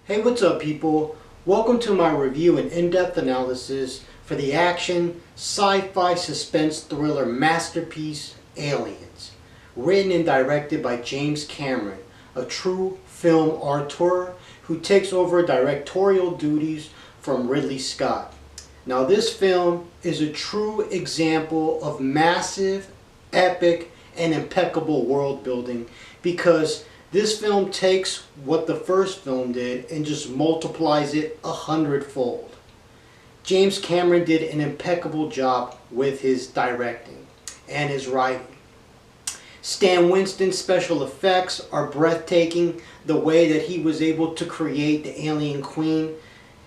Hey, what's up, people? Welcome to my review and in-depth analysis for the action, sci-fi, suspense thriller masterpiece, Aliens. Written and directed by James Cameron, a true film auteur who takes over directorial duties from Ridley Scott. Now, this film is a true example of massive, epic, and impeccable world building because this film takes what the first film did and just multiplies it 100-fold. James Cameron did an impeccable job with his directing and his writing. Stan Winston's special effects are breathtaking. The way that he was able to create the alien queen,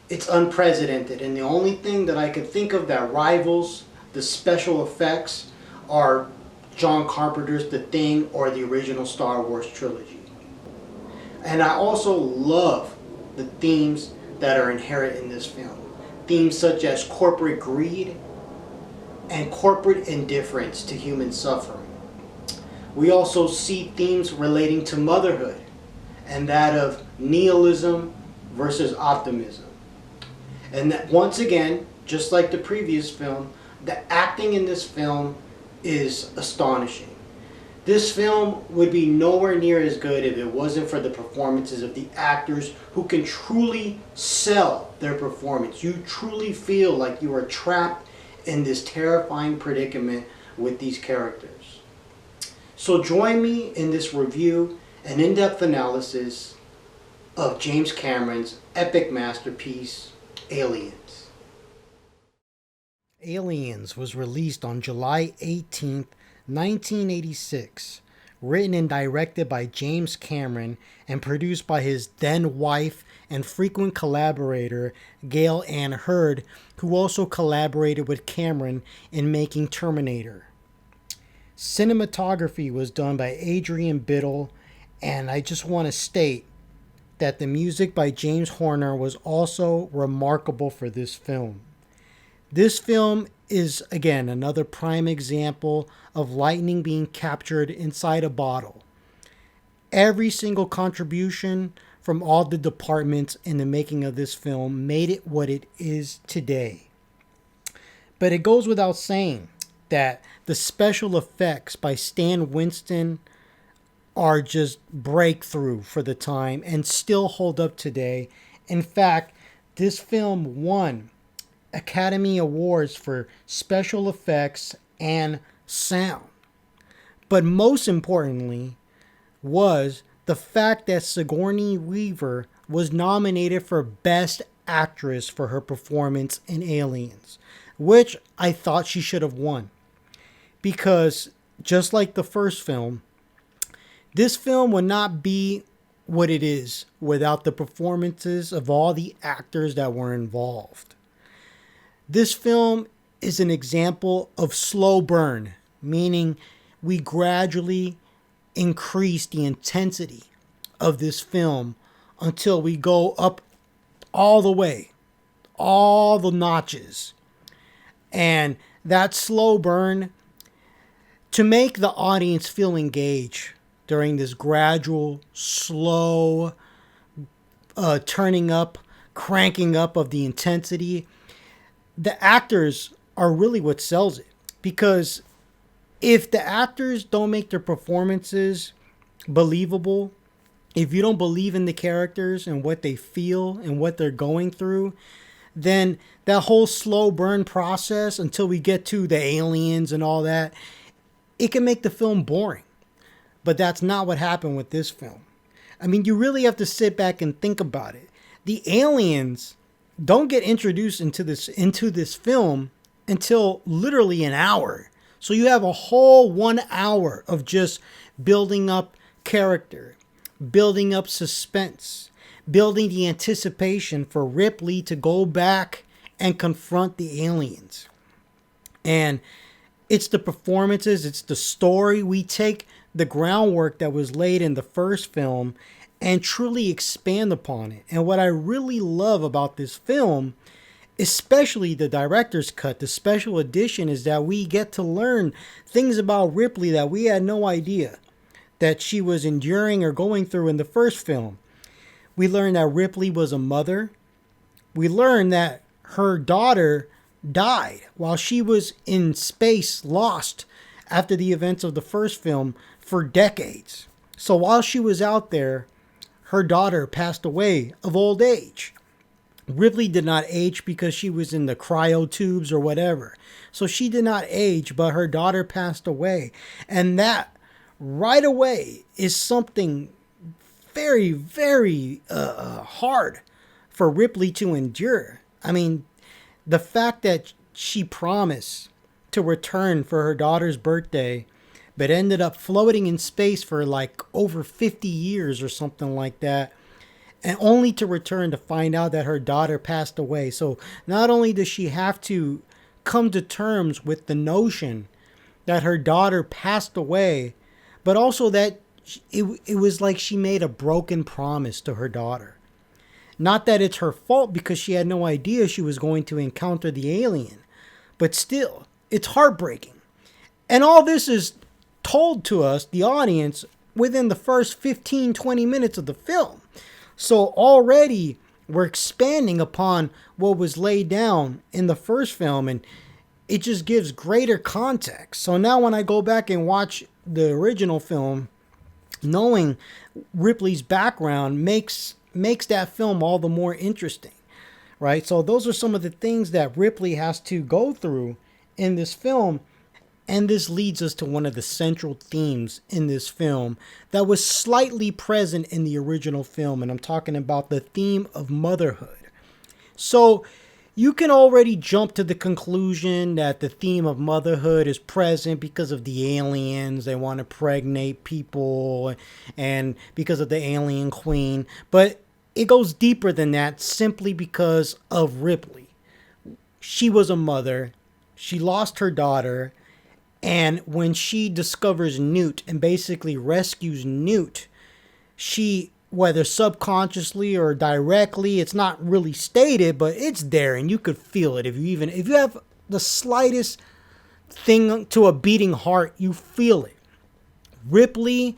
it's unprecedented. And the only thing that I could think of that rivals the special effects are John Carpenter's The Thing or the original Star Wars trilogy. And I also love the themes that are inherent in this film. Themes such as corporate greed and corporate indifference to human suffering. We also see themes relating to motherhood and that of nihilism versus optimism. And that once again, just like the previous film, the acting in this film is astonishing. This film would be nowhere near as good if it wasn't for the performances of the actors who can truly sell their performance. You truly feel like you are trapped in this terrifying predicament with these characters. So join me in this review and in-depth analysis of James Cameron's epic masterpiece, Aliens. Aliens was released on July 18th, 1986, written and directed by James Cameron and produced by his then wife and frequent collaborator Gail Ann Hurd, who also collaborated with Cameron in making Terminator. Cinematography was done by Adrian Biddle, and I just want to state that the music by James Horner was also remarkable for this film. This film is, again, another prime example of lightning being captured inside a bottle. Every single contribution from all the departments in the making of this film made it what it is today. But it goes without saying that the special effects by Stan Winston are just breakthrough for the time and still hold up today. In fact, this film won Academy Awards for special effects and sound. But most importantly was the fact that Sigourney Weaver was nominated for Best Actress for her performance in Aliens, which I thought she should have won. Because just like the first film, this film would not be what it is without the performances of all the actors that were involved. This film is an example of slow burn, meaning we gradually increase the intensity of this film until we go up all the way, all the notches. And that slow burn, to make the audience feel engaged during this gradual, slow turning up, cranking up of the intensity, the actors are really what sells it. Because if the actors don't make their performances believable, if you don't believe in the characters and what they feel and what they're going through, then that whole slow burn process until we get to the aliens and all that, it can make the film boring. But that's not what happened with this film. I mean, you really have to sit back and think about it. The aliens don't get introduced into this film until literally an hour. So you have a whole 1 hour of just building up character, building up suspense, building the anticipation for Ripley to go back and confront the aliens. And it's the performances, it's the story. We take the groundwork that was laid in the first film and truly expand upon it. And what I really love about this film, especially the director's cut, the special edition, is that we get to learn things about Ripley that we had no idea that she was enduring or going through in the first film. We learn that Ripley was a mother. We learn that her daughter died while she was in space, lost after the events of the first film for decades. So while she was out there, her daughter passed away of old age. Ripley did not age because she was in the cryo tubes or whatever. So she did not age, but her daughter passed away. And that right away is something very, very hard for Ripley to endure. I mean, the fact that she promised to return for her daughter's birthday, but ended up floating in space for like over 50 years or something like that, and only to return to find out that her daughter passed away. So not only does she have to come to terms with the notion that her daughter passed away, but also that it was like she made a broken promise to her daughter. Not that it's her fault because she had no idea she was going to encounter the alien, but still, it's heartbreaking. And all this is told to us, the audience, within the first 15-20 minutes of the film. So already we're expanding upon what was laid down in the first film, and it just gives greater context. So now when I go back and watch the original film, knowing Ripley's background makes that film all the more interesting, right? So those are some of the things that Ripley has to go through in this film. And this leads us to one of the central themes in this film that was slightly present in the original film. And I'm talking about the theme of motherhood. So you can already jump to the conclusion that the theme of motherhood is present because of the aliens. They want to pregnate people and because of the alien queen. But it goes deeper than that simply because of Ripley. She was a mother. She lost her daughter. And when she discovers Newt and basically rescues Newt, she, whether subconsciously or directly, it's not really stated, but it's there and you could feel it. If you have the slightest thing to a beating heart, you feel it. Ripley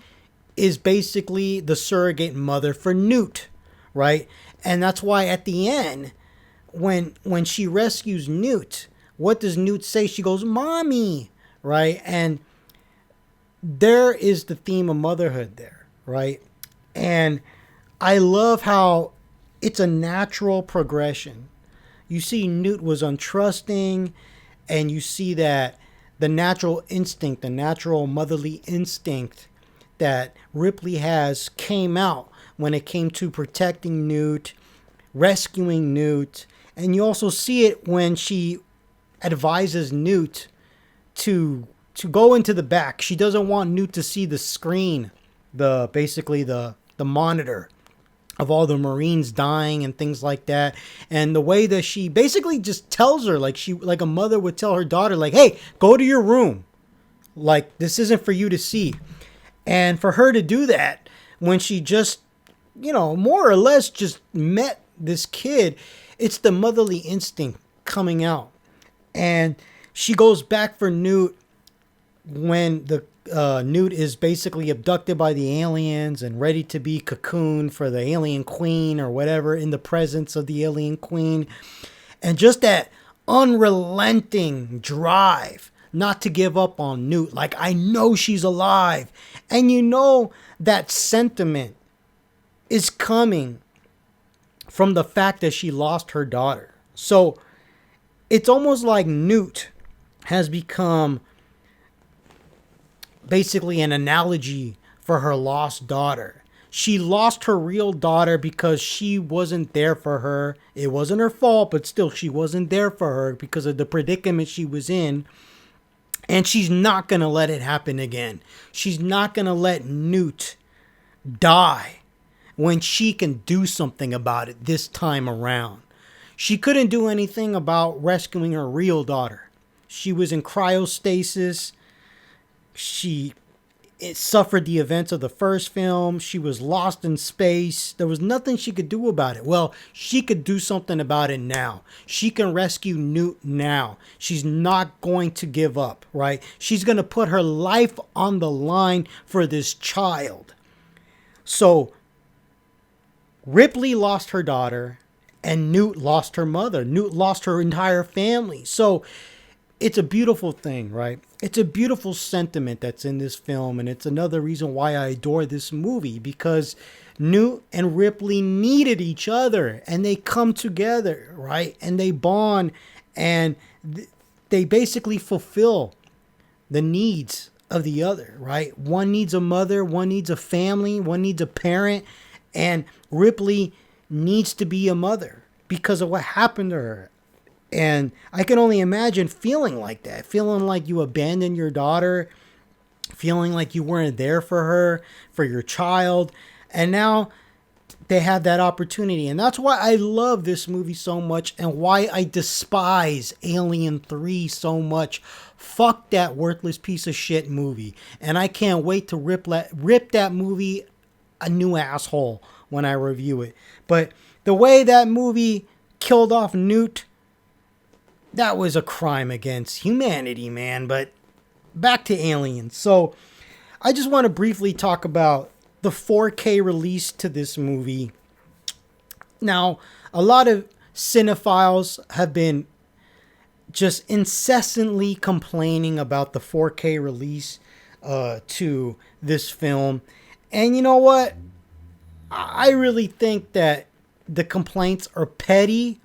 is basically the surrogate mother for Newt, right? And that's why at the end, when she rescues Newt, what does Newt say? She goes, "Mommy." Right? And there is the theme of motherhood there, right? And I love how it's a natural progression. You see Newt was untrusting, and you see that the natural instinct, the natural motherly instinct that Ripley has came out when it came to protecting Newt, rescuing Newt. And you also see it when she advises Newt to go into the back. She doesn't want Newt to see the screen, basically the monitor of all the Marines dying and things like that. And the way that she basically just tells her, like a mother would tell her daughter, like, "Hey, go to your room. Like, this isn't for you to see." And for her to do that when she just, more or less just met this kid, it's the motherly instinct coming out. And she goes back for Newt when the Newt is basically abducted by the aliens and ready to be cocooned for the alien queen or whatever in the presence of the alien queen. And just that unrelenting drive not to give up on Newt. Like, I know she's alive. And that sentiment is coming from the fact that she lost her daughter. So it's almost like Newt has become basically an analogy for her lost daughter. She lost her real daughter because she wasn't there for her. It wasn't her fault, but still she wasn't there for her because of the predicament she was in. And she's not going to let it happen again. She's not going to let Newt die when she can do something about it this time around. She couldn't do anything about rescuing her real daughter. She was in cryostasis. It suffered the events of the first film. She was lost in space. There was nothing she could do about it. Well, she could do something about it now. She can rescue Newt now. She's not going to give up, right? She's going to put her life on the line for this child. So Ripley lost her daughter, and Newt lost her mother. Newt lost her entire family. So it's a beautiful thing, right? It's a beautiful sentiment that's in this film, and it's another reason why I adore this movie, because Newt and Ripley needed each other, and they come together, right? And they bond, and they basically fulfill the needs of the other, right? One needs a mother, one needs a family, one needs a parent, and Ripley needs to be a mother because of what happened to her. And I can only imagine feeling like that, feeling like you abandoned your daughter, feeling like you weren't there for her, for your child. And now they have that opportunity. And that's why I love this movie so much, and why I despise Alien 3 so much. Fuck that worthless piece of shit movie. And I can't wait to rip that movie a new asshole when I review it. But the way that movie killed off Newt, that was a crime against humanity, man. But back to Aliens. So I just want to briefly talk about the 4K release to this movie. Now, a lot of cinephiles have been just incessantly complaining about the 4K release to this film. And you know what? I really think that the complaints are petty.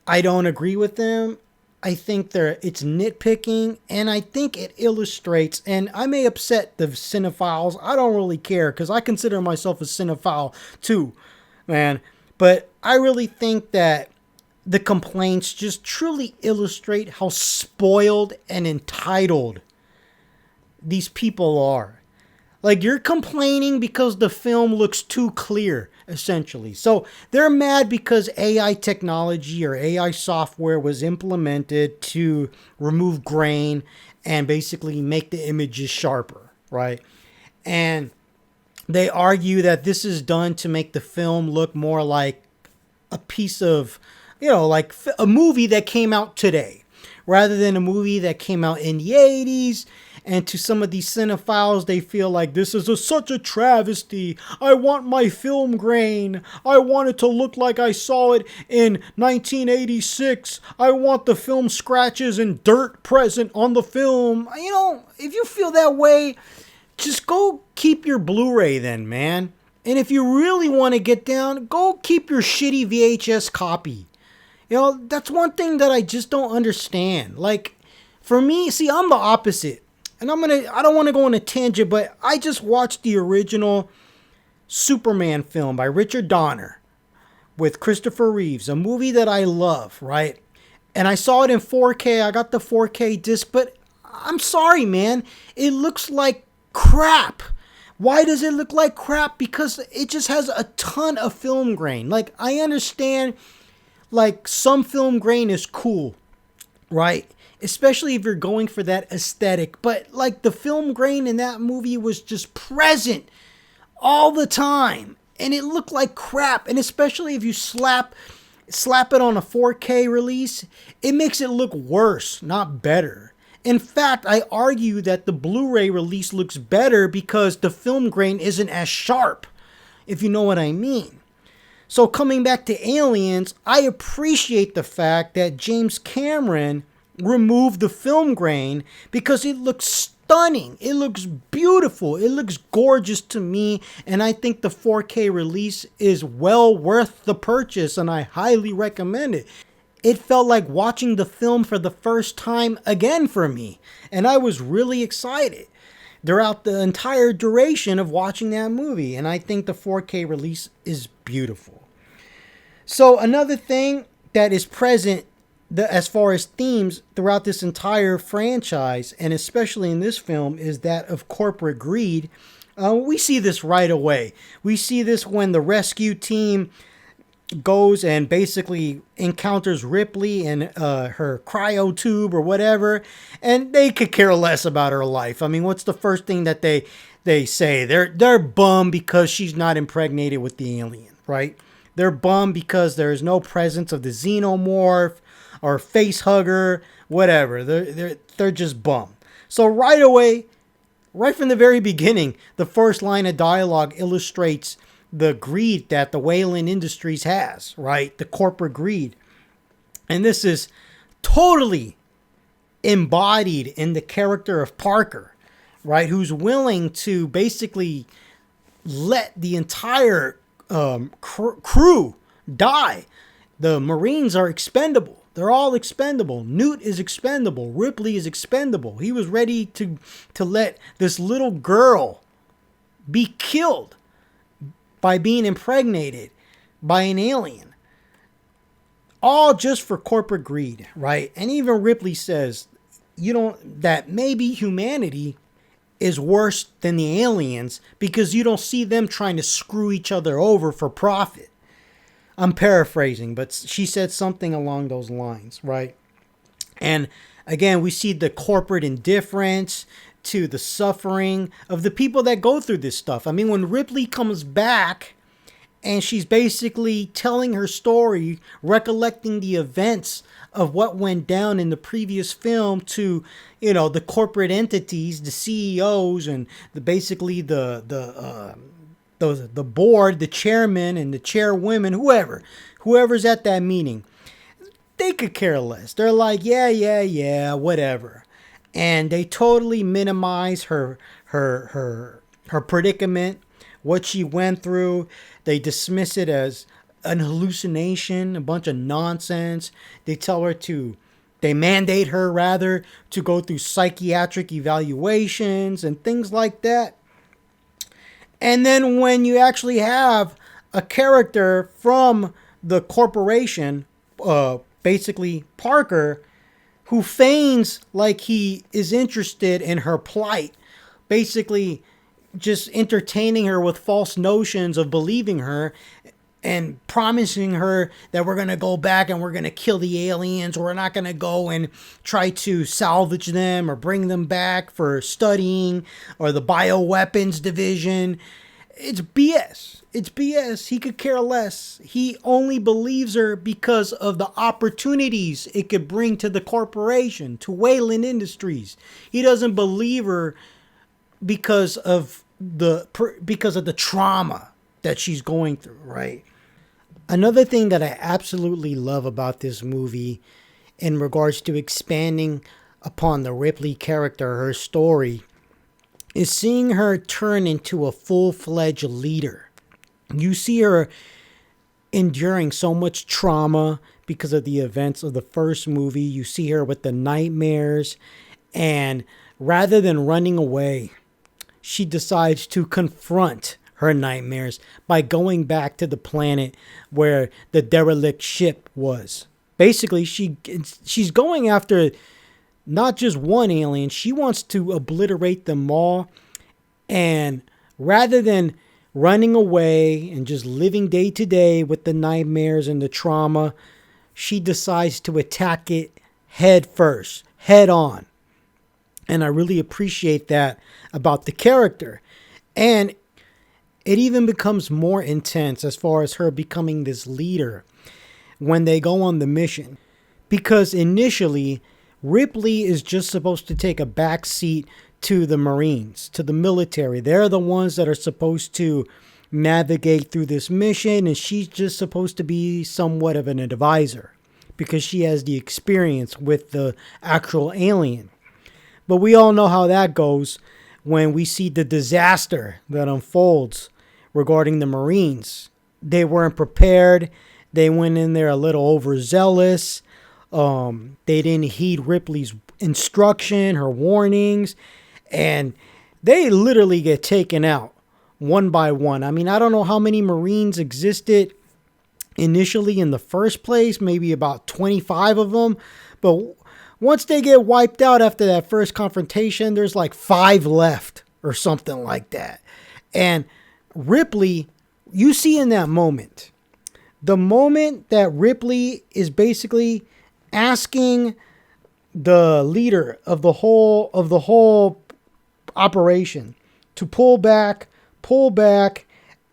I don't agree with them. I think it's nitpicking, and I think it illustrates, and I may upset the cinephiles. I don't really care, because I consider myself a cinephile too, man. But I really think that the complaints just truly illustrate how spoiled and entitled these people are. Like, you're complaining because the film looks too clear, essentially. So they're mad because AI technology or AI software was implemented to remove grain and basically make the images sharper, right? And they argue that this is done to make the film look more like a piece of, like a movie that came out today, rather than a movie that came out in the 80s. And to some of these cinephiles, they feel like this is such a travesty. I want my film grain. I want it to look like I saw it in 1986. I want the film scratches and dirt present on the film. If you feel that way, just go keep your Blu-ray then, man. And if you really want to get down, go keep your shitty VHS copy. That's one thing that I just don't understand. Like, for me, see, I'm the opposite. And I don't want to go on a tangent, but I just watched the original Superman film by Richard Donner with Christopher Reeves, a movie that I love, right? And I saw it in 4K. I got the 4K disc, but I'm sorry, man. It looks like crap. Why does it look like crap? Because it just has a ton of film grain. Like, I understand, like, some film grain is cool, right? Especially if you're going for that aesthetic. But like, the film grain in that movie was just present all the time. And it looked like crap. And especially if you slap it on a 4K release, it makes it look worse, not better. In fact, I argue that the Blu-ray release looks better because the film grain isn't as sharp, if you know what I mean. So coming back to Aliens, I appreciate the fact that James Cameron remove the film grain because it looks stunning. It looks beautiful. It looks gorgeous to me. And I think the 4K release is well worth the purchase, and I highly recommend it. It felt like watching the film for the first time again for me. And I was really excited throughout the entire duration of watching that movie. And I think the 4K release is beautiful. So another thing that is present as far as themes throughout this entire franchise, and especially in this film, is that of corporate greed. We see this right away. We see this when the rescue team goes and basically encounters Ripley in her cryo tube or whatever, and they could care less about her life. I mean, what's the first thing that they say? They're bummed because she's not impregnated with the alien, right? They're bummed because there's no presence of the xenomorph or face hugger, whatever. They're just bummed. So right away, right from the very beginning, the first line of dialogue illustrates the greed that the Wayland Industries has, right? The corporate greed. And this is totally embodied in the character of Parker, right? Who's willing to basically let the entire crew die. The Marines are expendable. They're all expendable. Newt is expendable. Ripley is expendable. He was ready to let this little girl be killed by being impregnated by an alien. All just for corporate greed, right? And even Ripley says, that maybe humanity is worse than the aliens because you don't see them trying to screw each other over for profit. I'm paraphrasing, but she said something along those lines, right? And again, we see the corporate indifference to the suffering of the people that go through this stuff. I mean, when Ripley comes back and she's basically telling her story, recollecting the events of what went down in the previous film to, the corporate entities, the CEOs, and the board, the chairman and the chairwomen, whoever's at that meeting, they could care less. They're like, yeah, whatever. And they totally minimize her predicament, what she went through. They dismiss it as an hallucination, a bunch of nonsense. They mandate her rather to go through psychiatric evaluations and things like that. And then when you actually have a character from the corporation, basically Parker, who feigns like he is interested in her plight, basically just entertaining her with false notions of believing her and promising her that we're going to go back and we're going to kill the aliens, or we're not going to go and try to salvage them or bring them back for studying, or the bioweapons division. It's BS. It's BS. He could care less. He only believes her because of the opportunities it could bring to the corporation, to Wayland Industries. He doesn't believe her because of the trauma that she's going through, right? Another thing that I absolutely love about this movie in regards to expanding upon the Ripley character, her story, is seeing her turn into a full-fledged leader. You see her enduring so much trauma because of the events of the first movie. You see her with the nightmares, and rather than running away, she decides to confront her nightmares by going back to the planet where the derelict ship was. Basically, she's going after not just one alien. She wants to obliterate them all. And rather than running away and just living day to day with the nightmares and the trauma, she decides to attack it head first, head on. And I really appreciate that about the character. And it even becomes more intense as far as her becoming this leader when they go on the mission. Because initially, Ripley is just supposed to take a back seat to the Marines, to the military. They're the ones that are supposed to navigate through this mission, and she's just supposed to be somewhat of an advisor because she has the experience with the actual alien. But we all know how that goes when we see the disaster that unfolds regarding the Marines. They weren't prepared. They went in there a little overzealous. They didn't heed Ripley's instruction, her warnings, and they literally get taken out one by one. I mean, I don't know how many Marines existed initially in the first place, maybe about 25 of them, but once they get wiped out after that first confrontation, there's like 5 left or something like that. And Ripley, you see in that moment, the moment that Ripley is basically asking the leader of the whole operation to pull back,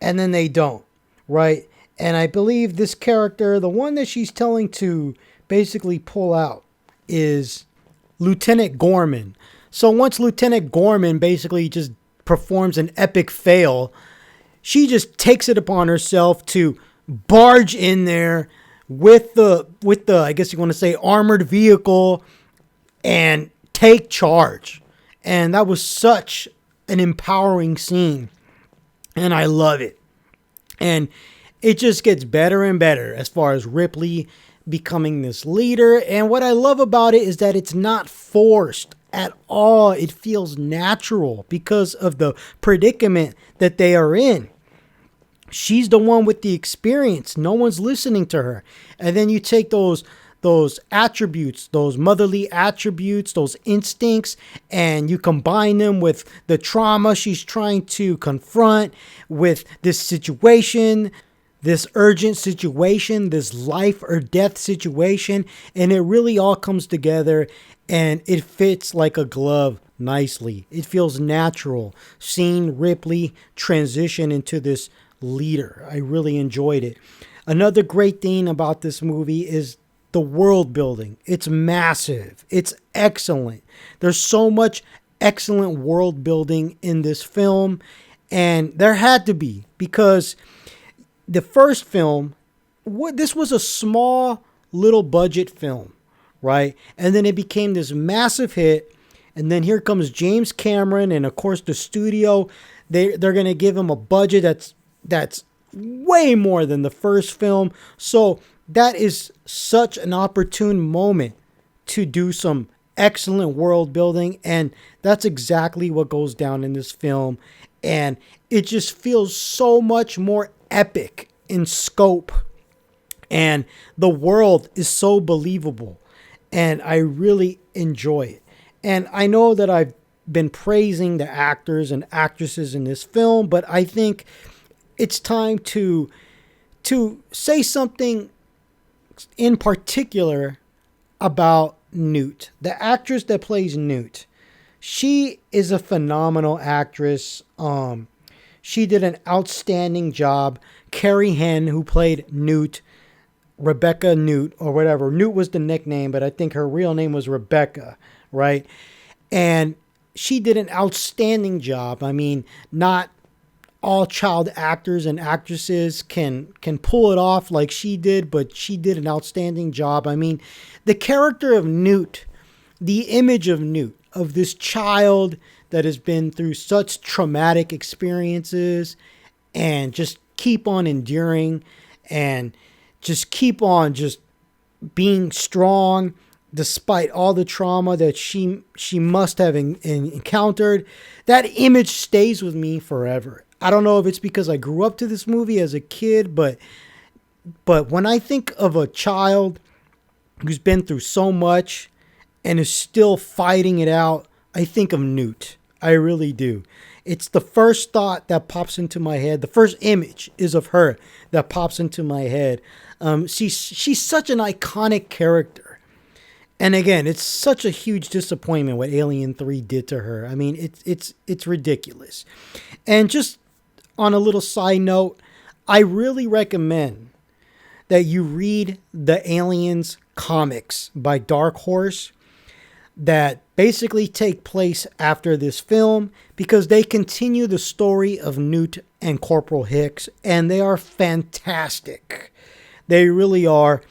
and then they don't, right? And I believe this character, the one that she's telling to basically pull out, is Lieutenant Gorman. So once Lieutenant Gorman basically just performs an epic fail, she just takes it upon herself to barge in there with the I guess you want to say armored vehicle and take charge. And that was such an empowering scene. And I love it. And it just gets better and better as far as Ripley becoming this leader. And what I love about it is that it's not forced at all. It feels natural because of the predicament that they are in. She's the one with the experience. No one's listening to her. And then you take those attributes, those motherly attributes, those instincts, and you combine them with the trauma she's trying to confront with this situation, this urgent situation, this life or death situation, and it really all comes together and it fits like a glove nicely. It feels natural seeing Ripley transition into this leader. I really enjoyed it. Another great thing about this movie is the world building. It's massive. It's excellent. There's so much excellent world building in this film, and there had to be, because the first film, this was a small little budget film, right? And then it became this massive hit, and then here comes James Cameron, and of course the studio, they're going to give him a budget that's way more than the first film. So that is such an opportune moment to do some excellent world building. And that's exactly what goes down in this film. And it just feels so much more epic in scope. And the world is so believable. And I really enjoy it. And I know that I've been praising the actors and actresses in this film, but I think it's time to say something in particular about Newt. The actress that plays Newt, she is a phenomenal actress. She did an outstanding job. Carrie Henn, who played Newt, Rebecca Newt or whatever. Newt was the nickname, but I think her real name was Rebecca, right? And she did an outstanding job. I mean, not all child actors and actresses can pull it off like she did, but she did an outstanding job. I mean, the character of Newt, the image of Newt, of this child that has been through such traumatic experiences and just keep on enduring and just keep on just being strong despite all the trauma that she must have encountered. That image stays with me forever. I don't know if it's because I grew up to this movie as a kid, but when I think of a child who's been through so much and is still fighting it out, I think of Newt. I really do. It's the first thought that pops into my head. The first image is of her that pops into my head. She's such an iconic character. And again, it's such a huge disappointment what Alien 3 did to her. I mean, it's ridiculous. And just on a little side note, I really recommend that you read the Aliens comics by Dark Horse that basically take place after this film, because they continue the story of Newt and Corporal Hicks, and they are fantastic. They really are.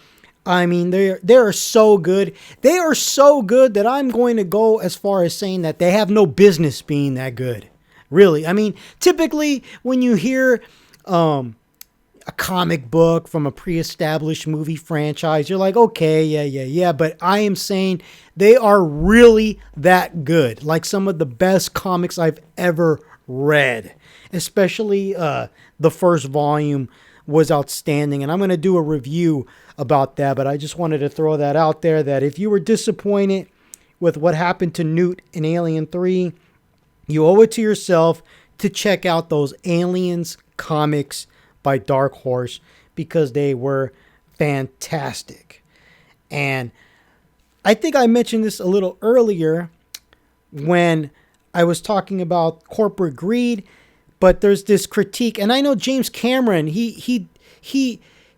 I mean, they are so good. They are so good that I'm going to go as far as saying that they have no business being that good. Really. I mean, typically when you hear a comic book from a pre-established movie franchise, you're like, okay, yeah. But I am saying they are really that good. Like some of the best comics I've ever read. Especially the first volume was outstanding. And I'm going to do a review about that. But I just wanted to throw that out there, that if you were disappointed with what happened to Newt in Alien 3, you owe it to yourself to check out those Aliens comics by Dark Horse, because they were fantastic. And I think I mentioned this a little earlier when I was talking about corporate greed, but there's this critique, and I know James Cameron, he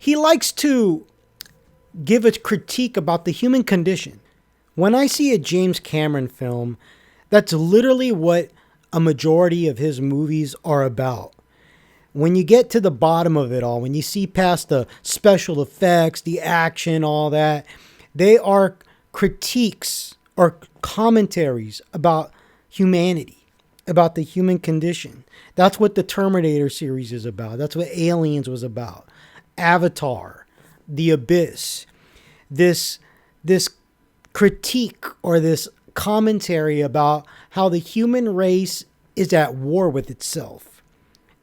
likes to give a critique about the human condition. When I see a James Cameron film, that's literally what a majority of his movies are about. when you get to the bottom of it all, when you see past the special effects, the action, all that, they are critiques or commentaries about humanity, about the human condition. That's what the Terminator series is about. That's what Aliens was about. Avatar, The Abyss. This critique or this commentary about how the human race is at war with itself,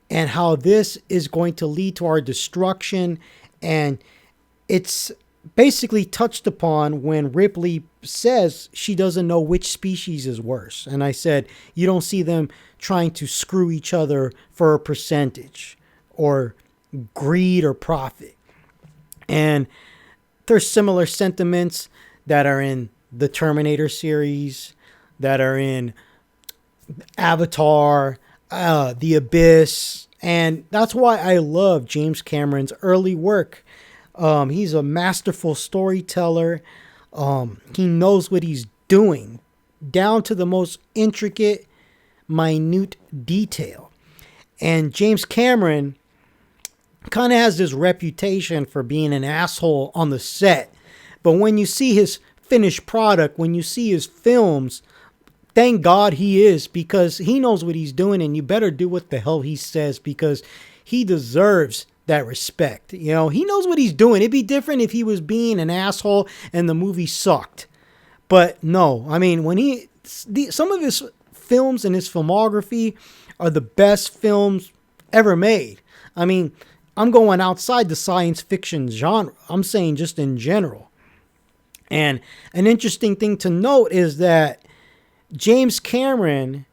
and how this is going to lead to our destruction. And it's basically touched upon when Ripley says she doesn't know which species is worse. And I said, you don't see them trying to screw each other for a percentage or greed or profit. And there's similar sentiments that are in the Terminator series, that are in Avatar, The Abyss. And that's why I love James Cameron's early work. He's a masterful storyteller. He knows what he's doing, down to the most intricate, minute detail. And James Cameron kind of has this reputation for being an asshole on the set. But when you see his finished product, when you see his films, thank God he is, because he knows what he's doing, and you better do what the hell he says, because he deserves that respect. You know, he knows what he's doing. It'd be different if he was being an asshole and the movie sucked. But no, I mean, when some of his films and his filmography are the best films ever made. I mean, I'm going outside the science fiction genre. I'm saying just in general. And an interesting thing to note is that James Cameron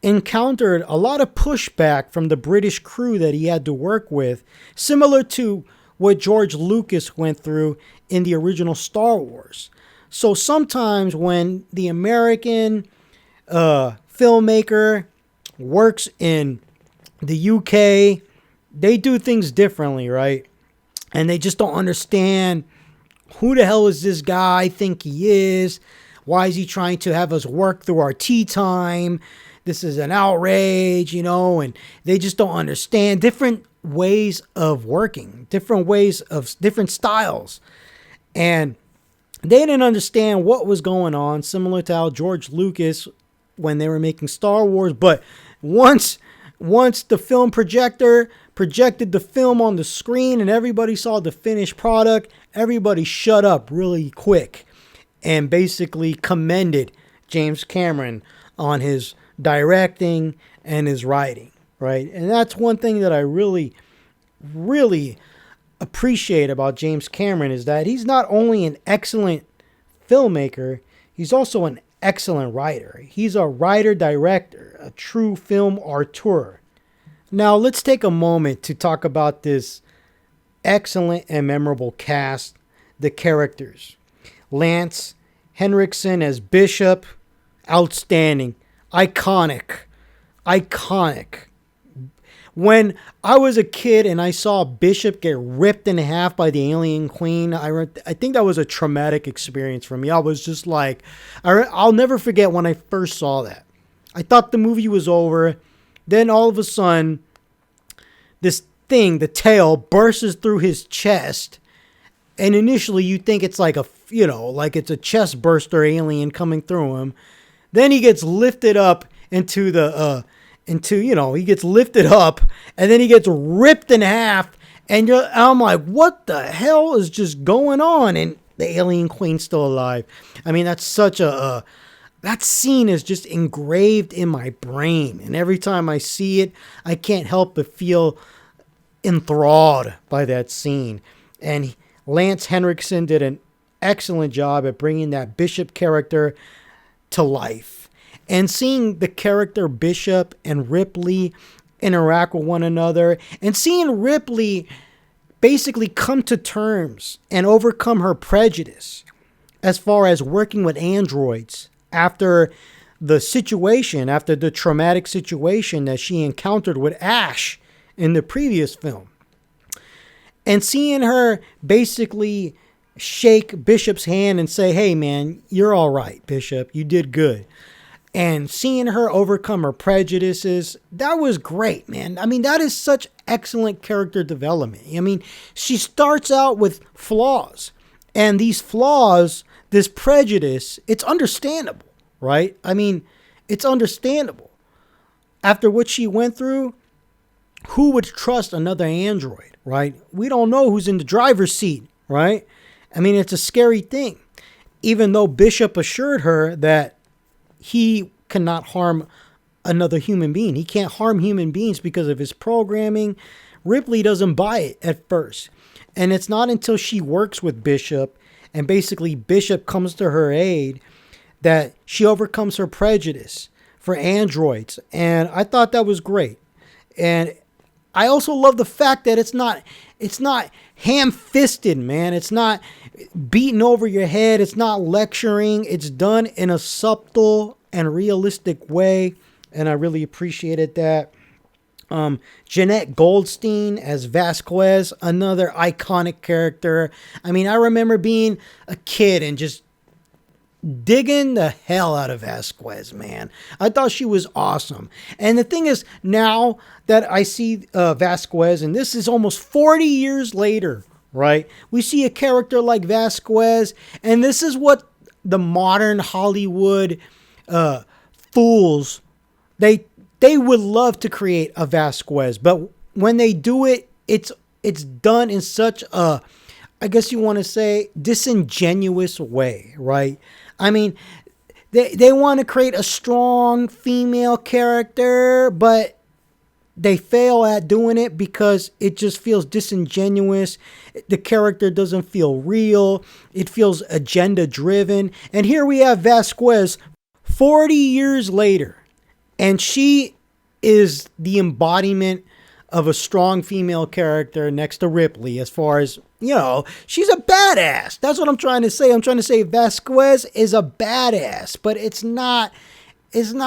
encountered a lot of pushback from the British crew that he had to work with, similar to what George Lucas went through in the original Star Wars. So sometimes when the American filmmaker works in the UK, they do things differently, right? And they just don't understand, who the hell is this guy think he is? Why is he trying to have us work through our tea time? This is an outrage, you know, and they just don't understand different ways of working, different styles. And they didn't understand what was going on, similar to how George Lucas, when they were making Star Wars. But once the film projector projected the film on the screen and everybody saw the finished product, everybody shut up really quick and basically commended James Cameron on his directing and his writing, right? And that's one thing that I really, really appreciate about James Cameron, is that he's not only an excellent filmmaker, he's also an excellent writer. He's a writer-director, a true film auteur. Now, let's take a moment to talk about this excellent and memorable cast, the characters. Lance Henriksen as Bishop, outstanding, iconic. When I was a kid and I saw Bishop get ripped in half by the alien queen, I think that was a traumatic experience for me. I was just like, I'll never forget when I first saw that. I thought the movie was over. Then all of a sudden, this thing, the tail, bursts through his chest. And initially you think it's like it's a chest burster alien coming through him. Then he gets lifted up he gets lifted up and then he gets ripped in half. And I'm like, what the hell is just going on? And the alien queen's still alive. I mean, that's such that scene is just engraved in my brain. And every time I see it, I can't help but feel enthralled by that scene. And Lance Henriksen did an excellent job at bringing that Bishop character to life. And seeing the character Bishop and Ripley interact with one another, and seeing Ripley basically come to terms and overcome her prejudice as far as working with androids after the traumatic situation that she encountered with Ash in the previous film. And seeing her basically shake Bishop's hand and say, hey man, you're all right, Bishop, you did good. and seeing her overcome her prejudices, that was great, man. I mean, that is such excellent character development. I mean, she starts out with flaws, and these flaws, this prejudice, it's understandable, right? I mean, it's understandable. After what she went through, who would trust another android, right? We don't know who's in the driver's seat, right? I mean, it's a scary thing. Even though Bishop assured her that he cannot harm another human being. He can't harm human beings because of his programming. Ripley doesn't buy it at first. And it's not until she works with Bishop and basically Bishop comes to her aid that she overcomes her prejudice for androids. And I thought that was great. And I also love the fact that it's not ham-fisted, man. It's not beating over your head. It's not lecturing. It's done in a subtle and realistic way, and I really appreciated that. Jeanette Goldstein as Vasquez, another iconic character. I mean, I remember being a kid and just digging the hell out of Vasquez, man. I thought she was awesome. And the thing is, now that I see Vasquez, and this is almost 40 years later, right? We see a character like Vasquez, and this is what the modern Hollywood fools, they would love to create a Vasquez, but when they do it, it's done in such a, I guess you want to say, disingenuous way, right? I mean, they want to create a strong female character, but they fail at doing it because it just feels disingenuous. The character doesn't feel real. It feels agenda driven. And here we have Vasquez 40 years later, and she is the embodiment of a strong female character next to Ripley, as far as, you know, she's a badass. That's what I'm trying to say. I'm trying to say Vasquez is a badass, but it's not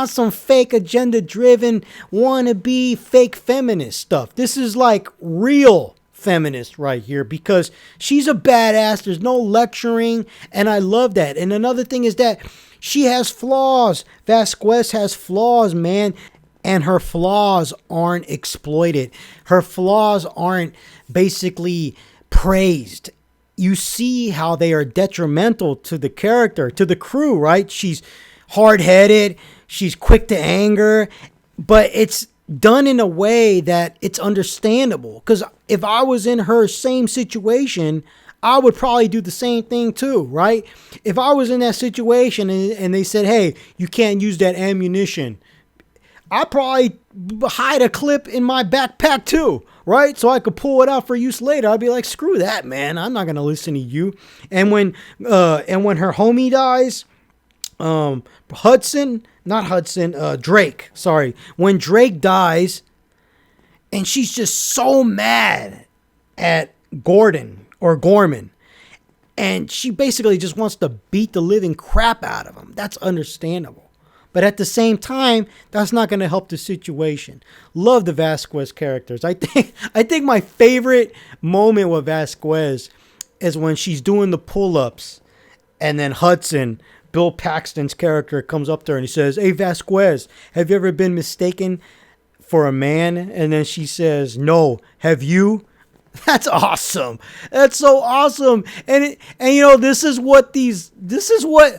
some fake agenda driven wannabe fake feminist stuff. This is like real feminist right here, because she's a badass. There's no lecturing, and I love that. And another thing is that she has flaws. Vasquez has flaws, man. And her flaws aren't exploited. Her flaws aren't basically praised. You see how they are detrimental to the character, to the crew, right? She's hard-headed. She's quick to anger. But it's done in a way that it's understandable. Because if I was in her same situation, I would probably do the same thing too, right? If I was in that situation and they said, hey, you can't use that ammunition, I'd probably hide a clip in my backpack too, right? So I could pull it out for use later. I'd be like, screw that, man. I'm not going to listen to you. And when her homie dies, Drake, sorry. When Drake dies, and she's just so mad at Gordon or Gorman, and she basically just wants to beat the living crap out of him. That's understandable. But at the same time, that's not going to help the situation. Love the Vasquez characters. I think my favorite moment with Vasquez is when she's doing the pull-ups, and then Hudson, Bill Paxton's character, comes up to her and he says, hey, Vasquez, have you ever been mistaken for a man? And then she says, no, have you? That's awesome. That's so awesome. And you know, this is what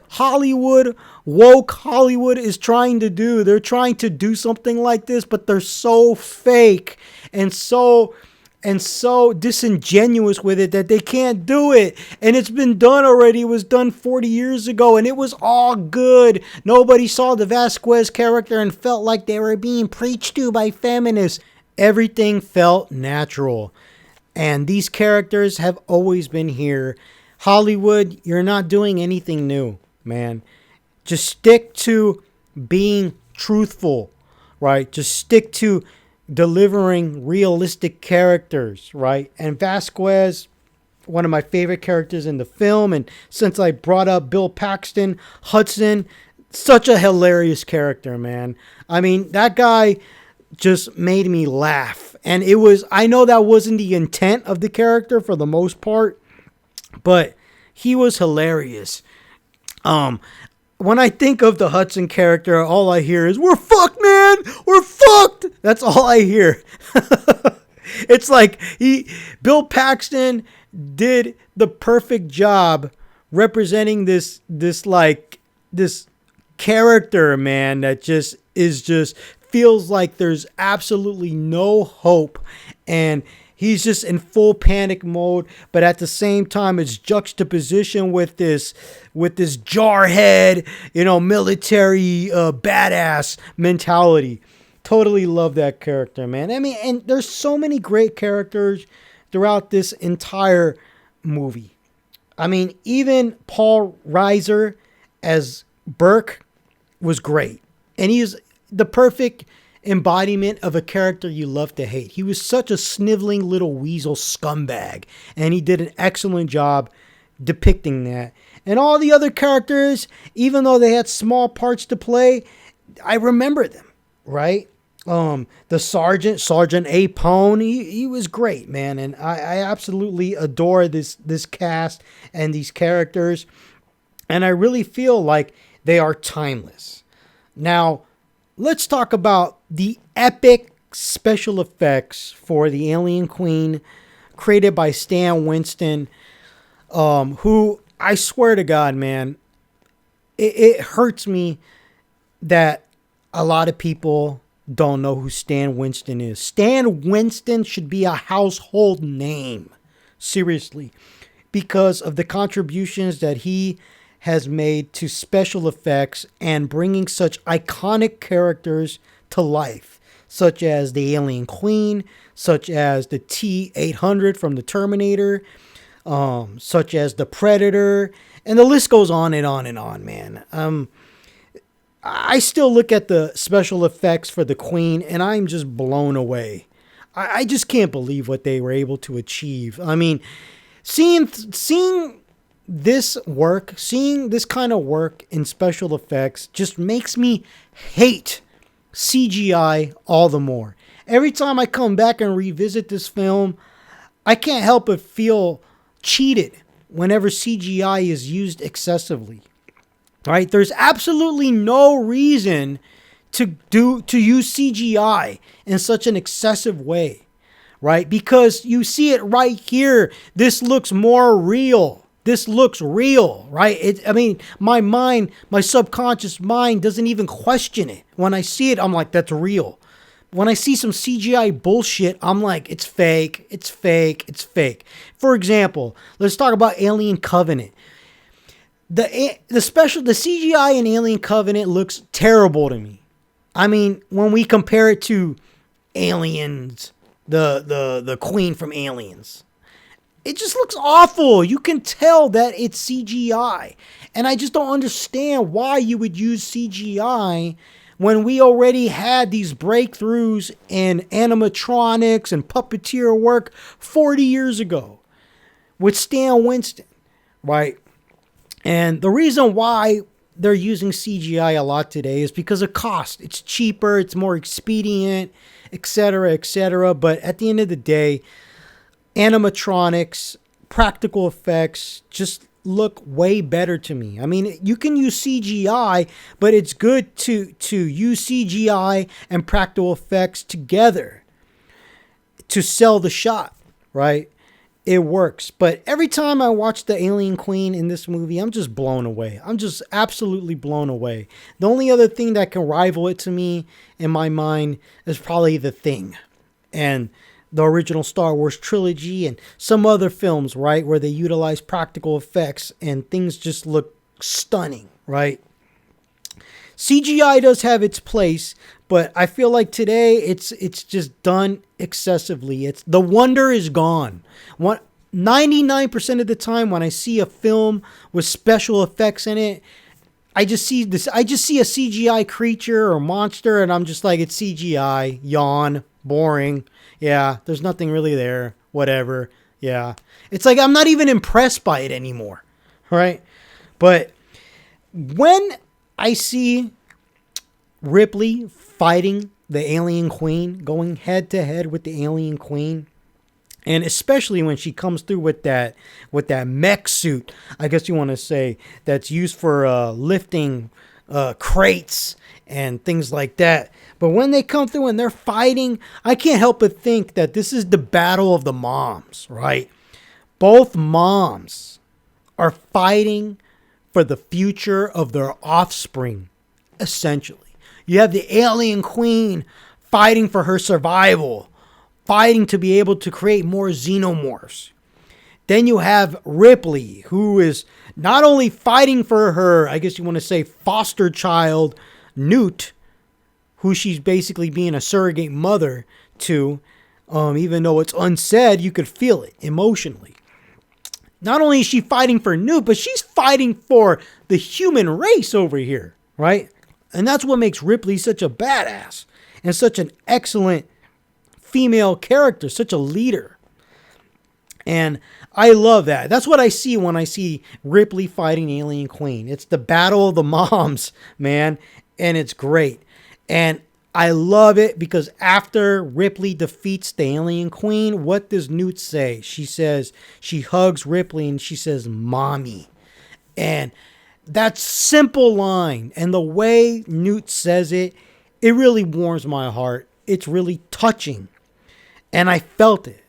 Hollywood, woke Hollywood, is trying to do. They're trying to do something like this, but they're so fake and so disingenuous with it that they can't do it. And it's been done already. It was done 40 years ago, and it was all good. Nobody saw the Vasquez character and felt like they were being preached to by feminists. Everything felt natural. And these characters have always been here. Hollywood, you're not doing anything new, man. Just stick to being truthful, right? Just stick to delivering realistic characters, right? And Vasquez, one of my favorite characters in the film. And since I brought up Bill Paxton, Hudson, such a hilarious character, man. I mean, that guy just made me laugh. And I know that wasn't the intent of the character for the most part, but he was hilarious. One when I think of the Hudson character, all I hear is, "We're fucked, man! We're fucked!" That's all I hear. It's like Bill Paxton did the perfect job representing this character, man, that just feels like there's absolutely no hope, and he's just in full panic mode, but at the same time it's juxtaposition with this jarhead, military badass mentality. Totally love that character, man. I mean, and there's so many great characters throughout this entire movie. I mean, even Paul Reiser as Burke was great. And he's the perfect embodiment of a character you love to hate. He was such a sniveling little weasel scumbag, and he did an excellent job depicting that. And all the other characters, even though they had small parts to play, I remember them, right? The Sergeant Apone, he was great, man. And I absolutely adore this cast and these characters. And I really feel like they are timeless. Now, let's talk about the epic special effects for the Alien Queen created by Stan Winston, who, I swear to God, man, it hurts me that a lot of people don't know who Stan Winston is. Stan Winston should be a household name, seriously, because of the contributions that he has made to special effects and bringing such iconic characters to life, such as the Alien Queen, such as the T-800 from the Terminator, such as the Predator, and the list goes on and on and on, man. I still look at the special effects for the Queen and I'm just blown away. I just can't believe what they were able to achieve. I mean, seeing this work, seeing this kind of work in special effects just makes me hate CGI all the more. Every time I come back and revisit this film, I can't help but feel cheated whenever CGI is used excessively. Right? There's absolutely no reason to use CGI in such an excessive way, right? Because you see it right here. This looks more real. This looks real, right? My subconscious mind doesn't even question it. When I see it, I'm like, that's real. When I see some CGI bullshit, I'm like, it's fake, it's fake, it's fake. For example, let's talk about Alien Covenant. The CGI in Alien Covenant looks terrible to me. I mean, when we compare it to Aliens, the Queen from Aliens, it just looks awful. You can tell that it's CGI. And I just don't understand why you would use CGI when we already had these breakthroughs in animatronics and puppeteer work 40 years ago with Stan Winston, right? And the reason why they're using CGI a lot today is because of cost. It's cheaper, it's more expedient, etc., etc. But at the end of the day, animatronics, practical effects just look way better to me. I mean, you can use CGI, but it's good to use CGI and practical effects together to sell the shot, right? It works. But every time I watch the Alien Queen in this movie, I'm just blown away. I'm just absolutely blown away. The only other thing that can rival it to me in my mind is probably The Thing and the original Star Wars trilogy and some other films, right, where they utilize practical effects and things just look stunning, right? CGI does have its place, but I feel like today it's just done excessively. The wonder is gone. 99% of the time when I see a film with special effects in it, I just see a CGI creature or monster, and I'm just like, it's CGI, yawn, boring. Yeah, there's nothing really there. Whatever. Yeah. It's like I'm not even impressed by it anymore. Right? But when I see Ripley fighting the Alien Queen, going head to head with the Alien Queen, And especially when she comes through with that mech suit, I guess you want to say, that's used for lifting crates and things like that. But when they come through and they're fighting, I can't help but think that this is the battle of the moms, right? Both moms are fighting for the future of their offspring, essentially. You have the alien queen fighting for her survival, fighting to be able to create more xenomorphs. Then you have Ripley, who is not only fighting for her, I guess you want to say, foster child, Newt, who she's basically being a surrogate mother to, even though it's unsaid, you could feel it emotionally. Not only is she fighting for Newt, but she's fighting for the human race over here, right? And that's what makes Ripley such a badass and such an excellent female character, such a leader. And I love that. That's what I see when I see Ripley fighting Alien Queen. It's the battle of the moms, man. And it's great. And I love it because after Ripley defeats the Alien Queen, what does Newt say? She says, she hugs Ripley and she says, "Mommy." And that simple line and the way Newt says it, it really warms my heart. It's really touching. And I felt it.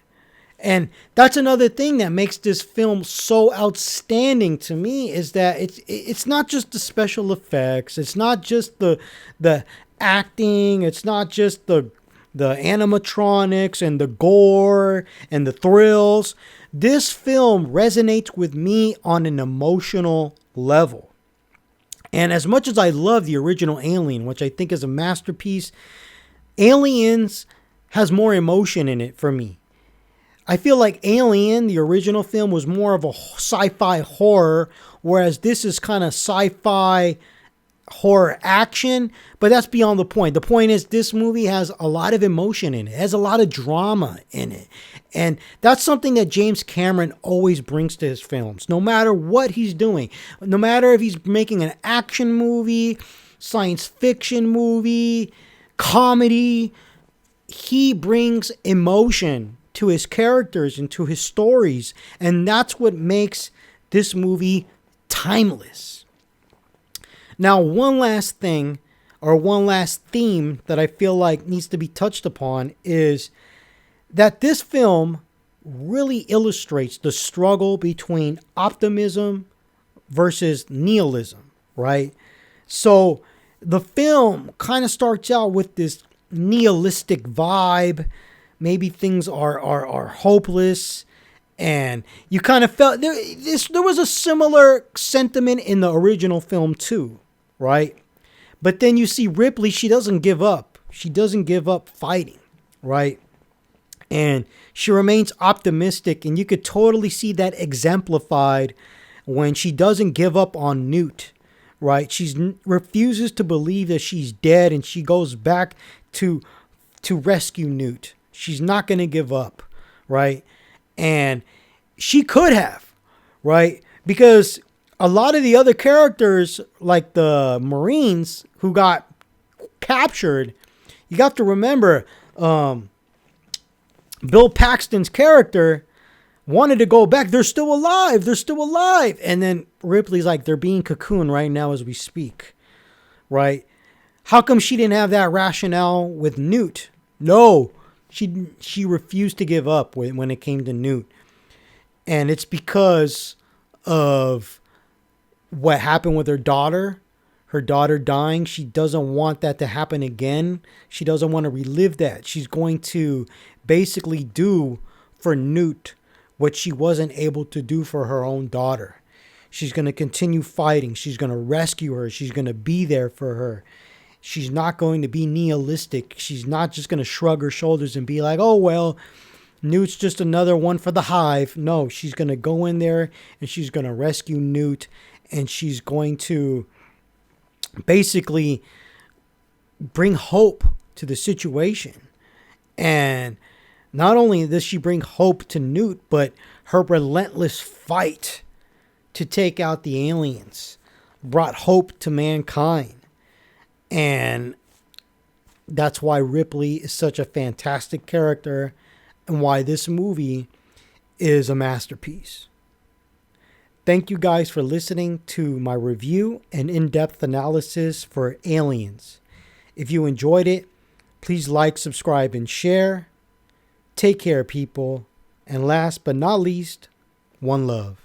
And that's another thing that makes this film so outstanding to me, is that it's not just the special effects. It's not just the acting. It's not just the animatronics and the gore and the thrills. This film resonates with me on an emotional level. And as much as I love the original Alien, which I think is a masterpiece, Aliens has more emotion in it for me. I feel like Alien, the original film, was more of a sci-fi horror, whereas this is kind of sci-fi horror action, but that's beyond the point. The point is this movie has a lot of emotion in it. It has a lot of drama in it. And that's something that James Cameron always brings to his films, no matter what he's doing. No matter if he's making an action movie, science fiction movie, comedy, he brings emotion to his characters and to his stories. And that's what makes this movie timeless. Now, one last thing, or one last theme that I feel like needs to be touched upon, is that this film really illustrates the struggle between optimism versus nihilism, right? So the film kind of starts out with this nihilistic vibe. Maybe things are hopeless. And you kind of felt there was a similar sentiment in the original film too, right? But then you see Ripley, she doesn't give up. She doesn't give up fighting, right? And she remains optimistic, and you could totally see that exemplified when she doesn't give up on Newt, right? She refuses to believe that she's dead, and she goes back to rescue Newt. She's not going to give up, right? And she could have, right? Because a lot of the other characters, like the Marines who got captured, you got to remember, Bill Paxton's character wanted to go back. They're still alive. They're still alive. And then Ripley's like, they're being cocooned right now as we speak, right? How come she didn't have that rationale with Newt? No, she refused to give up when it came to Newt. And it's because of what happened with her daughter dying. She doesn't want that to happen again. She doesn't want to relive that. She's going to basically do for Newt what she wasn't able to do for her own daughter. She's going to continue fighting. She's going to rescue her. She's going to be there for her. She's not going to be nihilistic. She's not just going to shrug her shoulders and be like, oh, well, Newt's just another one for the hive. No, she's going to go in there and she's going to rescue Newt, and she's going to basically bring hope to the situation. And not only does she bring hope to Newt, but her relentless fight to take out the aliens brought hope to mankind. And that's why Ripley is such a fantastic character. and why this movie is a masterpiece. Thank you guys for listening to my review and in-depth analysis for Aliens. If you enjoyed it, please like, subscribe, and share. Take care, people. And last but not least, one love.